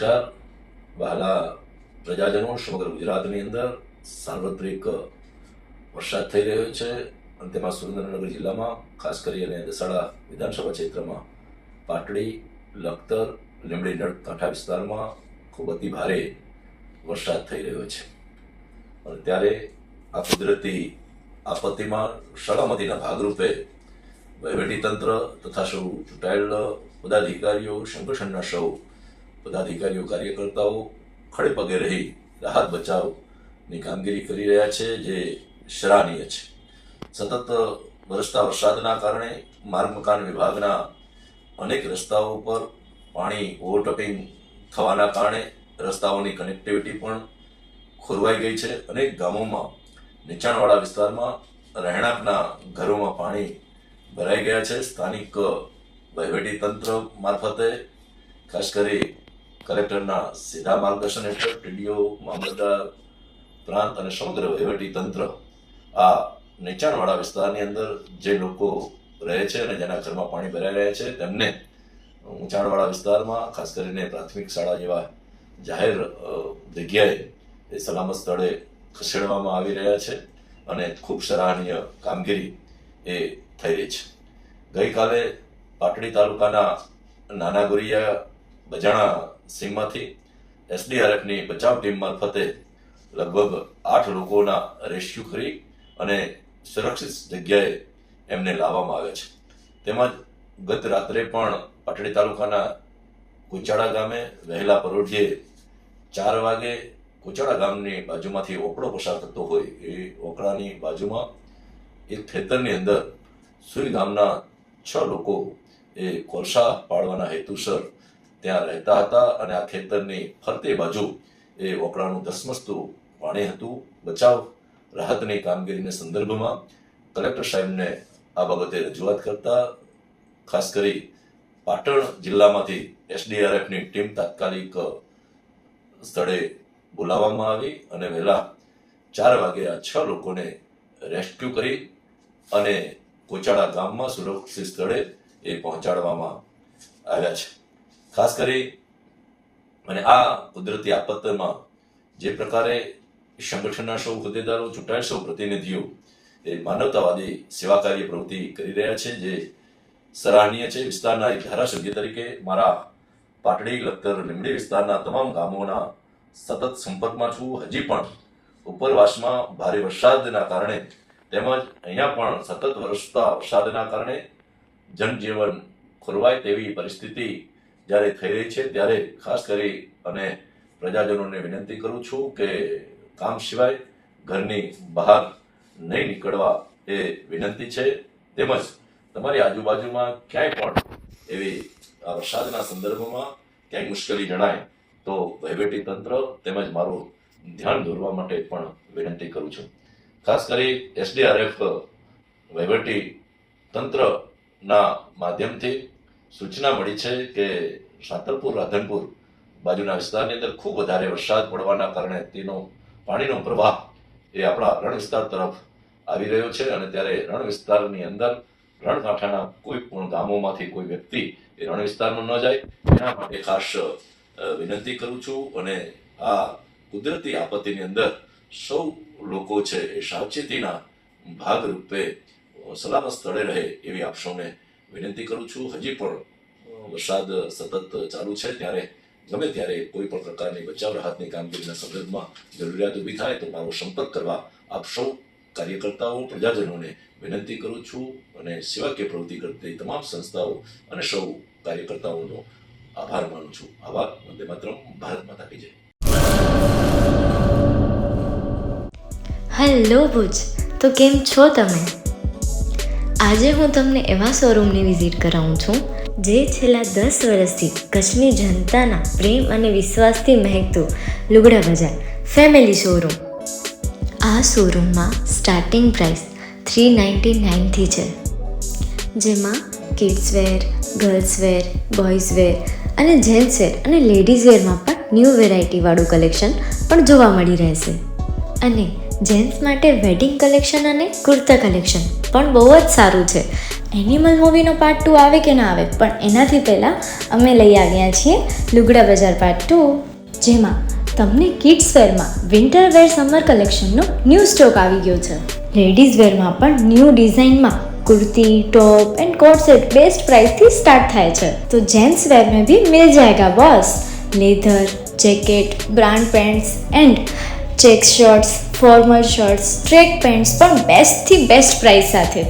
નમસ્કાર વહાલા પ્રજાજનો, સમગ્ર ગુજરાતની અંદર સાર્વત્રિક વરસાદ થઈ રહ્યો છે અને તેમાં સુરેન્દ્રનગર જિલ્લામાં ખાસ કરીને દસાડા વિધાનસભા ક્ષેત્રમાં પાટડી, લખતર, લીંબડી નળકાંઠા વિસ્તારમાં ખૂબ અતિ ભારે વરસાદ થઈ રહ્યો છે. અને ત્યારે આ કુદરતી આપત્તિમાં સલામતીના ભાગરૂપે વહીવટીતંત્ર તથા સૌ ચૂંટાયેલ પદાધિકારીઓ, સંગઠનના સૌ પદાધિકારીઓ, કાર્યકર્તાઓ ખડે પગે રહી રાહત બચાવની કામગીરી કરી રહ્યા છે, જે સરાહનીય છે. સતત વરસતા વરસાદના કારણે માર્ગ મકાન વિભાગના અનેક રસ્તાઓ પર પાણી ઓવરટોપિંગ થવાના કારણે રસ્તાઓની કનેક્ટિવિટી પણ ખોરવાઈ ગઈ છે. અનેક ગામોમાં, નીચાણવાળા વિસ્તારમાં રહેણાંકના ઘરોમાં પાણી ભરાઈ ગયા છે. સ્થાનિક વહીવટીતંત્ર મારફતે ખાસ કરી કલેક્ટરના સીધા માર્ગદર્શન હેઠળ ટીડીઓ, મામલતદાર, પ્રાંત અને સમગ્ર વહીવટીતંત્ર આ નીચાણવાળા વિસ્તારની અંદર જે લોકો રહે છે અને જેના ઘરમાં પાણી ભરાઈ રહ્યા છે તેમને ઊંચાણવાળા વિસ્તારમાં, ખાસ કરીને પ્રાથમિક શાળા જેવા જાહેર જગ્યાએ એ સલામત સ્થળે ખસેડવામાં આવી રહ્યા છે અને ખૂબ સરાહનીય કામગીરી એ થઈ રહી છે. ગઈકાલે પાટડી તાલુકાના નાના ગોરિયા બજાણા સીમમાંથી એસડીઆરએફની બચાવ ટીમ મારફતે લગભગ 8 લોકોના રેસ્ક્યુ કરી અને સુરક્ષિત જગ્યાએ એમને લાવવામાં આવ્યા છે. તેમજ ગત રાત્રે પણ પાટડી તાલુકાના કુચાડા ગામે વહેલા પરોઢિયે 4 વાગે કુચાડા ગામની બાજુમાંથી ઓકળો પસાર થતો હોય એ ઓકળાની બાજુમાં એક ખેતરની અંદર સુઈ ગામના 6 લોકો એ કોલસા પાડવાના હેતુસર ત્યાં રહેતા હતા અને આ ખેતરની ફરતે બાજુ એ ઓકળાનું ધસમસતું પાણી હતું. બચાવ રાહતની કામગીરીના સંદર્ભમાં કલેક્ટર સાહેબને આ બાબતે રજૂઆત કરતા ખાસ કરી પાટણ જિલ્લામાંથી એસડીઆરએફની ટીમ તાત્કાલિક સ્થળે બોલાવવામાં આવી અને વહેલા 4 વાગે આ 6 લોકોને રેસ્ક્યુ કરી અને કોચાડા ગામમાં સુરક્ષિત સ્થળે એ પહોંચાડવામાં આવ્યા છે. ખાસ કરી અને આ કુદરતી આપત્તિમાં જે પ્રકારે સંગઠનના સૌ હોદ્દેદારો, ચૂંટાયેલ સૌ પ્રતિનિધિઓ એ માનવતાવાદી સેવાકાર્ય પ્રવૃત્તિ કરી રહ્યા છે, જે સરાહનીય છે. વિસ્તારના એક ધારાસભ્ય તરીકે મારા પાટડી, લખતર, લીંબડી વિસ્તારના તમામ ગામોના સતત સંપર્કમાં છું. હજી પણ ઉપરવાસમાં ભારે વરસાદના કારણે તેમજ અહીંયા પણ સતત વરસતા વરસાદના કારણે જનજીવન ખોરવાય તેવી પરિસ્થિતિ જ્યારે થઈ રહી છે, ત્યારે ખાસ કરી અને પ્રજાજનોને વિનંતી કરું છું કે કામ સિવાય ઘરની બહાર નહીં નીકળવા એ વિનંતી છે. તેમજ તમારી આજુબાજુમાં ક્યાંય પણ એવી આ વરસાદના સંદર્ભમાં ક્યાંય મુશ્કેલી જણાય તો વહીવટીતંત્ર તેમજ મારું ધ્યાન દોરવા માટે પણ વિનંતી કરું છું. ખાસ કરી એસડીઆરએફ વહીવટી તંત્રના માધ્યમથી સૂચના મળી છે કે સાંતલપુર, રાધનપુર બાજુના વિસ્તારની અંદર ખૂબ વધારે વરસાદ પડવાના કારણે તેનો પાણીનો પ્રવાહ એ આપણા રણ વિસ્તાર તરફ આવી રહ્યો છે અને ત્યારે રણ વિસ્તારની અંદર રણકાંઠાના કોઈ પણ ગામોમાંથી કોઈ વ્યક્તિ એ રણ વિસ્તારમાં ન જાય એના માટે ખાસ વિનંતી કરું છું. અને આ કુદરતી આપત્તિની અંદર સૌ લોકો છે એ સાવચેતીના ભાગરૂપે સલામત સ્થળે રહે એવી આપ સૌને વિનંતી કરું છું. હજી પણ વરસાદ સતત ચાલુ છે, ત્યારે ગમે ત્યારે કોઈ પણ પ્રકારની બચાવ રાહતની કામગીરીના સંદર્ભમાં જરૂરિયાત ઊભી થાય તો મારો સંપર્ક કરવા આપ સૌ કાર્યકર્તાઓ, પ્રજાજનોને વિનંતી કરું છું. અને સેવાકીય પ્રવૃત્તિ કરતી તમામ સંસ્થાઓ અને સૌ કાર્યકર્તાઓનો આભાર માનું છું. આભાર. વંદે માતરમ. ભારત માતા કી જય. હેલો ભુજ, તો કેમ છો તમે? આજે હું તમને એવા શોરૂમની વિઝિટ કરાવું છું જે છેલ્લા 10 વર્ષથી કચ્છની જનતાના પ્રેમ અને વિશ્વાસથી મહેકતું લુગડા બજાર ફેમિલી શોરૂમ. આ શોરૂમમાં સ્ટાર્ટિંગ પ્રાઇસ 399થી છે, જેમાં kids wear, girls wear, boys wear અને જેન્ટ્સ વેર અને લેડીઝ વેરમાં પણ ન્યૂ વેરાયટીવાળું કલેક્શન પણ જોવા મળી રહેશે. અને જેન્ટ્સ માટે વેડિંગ કલેક્શન અને કુર્તા કલેક્શન પણ બહુ જ સારું છે. એનિમલ મૂવીનો પાર્ટ 2 આવે કે ના આવે, પણ એનાથી પહેલાં અમે લઈ આવ્યા છીએ લુગડા બજાર પાર્ટ 2, જેમાં તમને કિડ્સ વેરમાં વિન્ટર વેર સમર કલેક્શનનો ન્યૂ સ્ટોક આવી ગયો છે. લેડીઝ વેરમાં પણ ન્યૂ ડિઝાઇનમાં kurti, top and coat set best price थी स्टार्ट થાય છે. तो जेंट्स वेयर में भी मिल जाएगा boss. Leather, jacket, brand pants and check shirts, formal shirts, track pants પણ બેસ્ટથી બેસ્ટ પ્રાઇસ સાથે.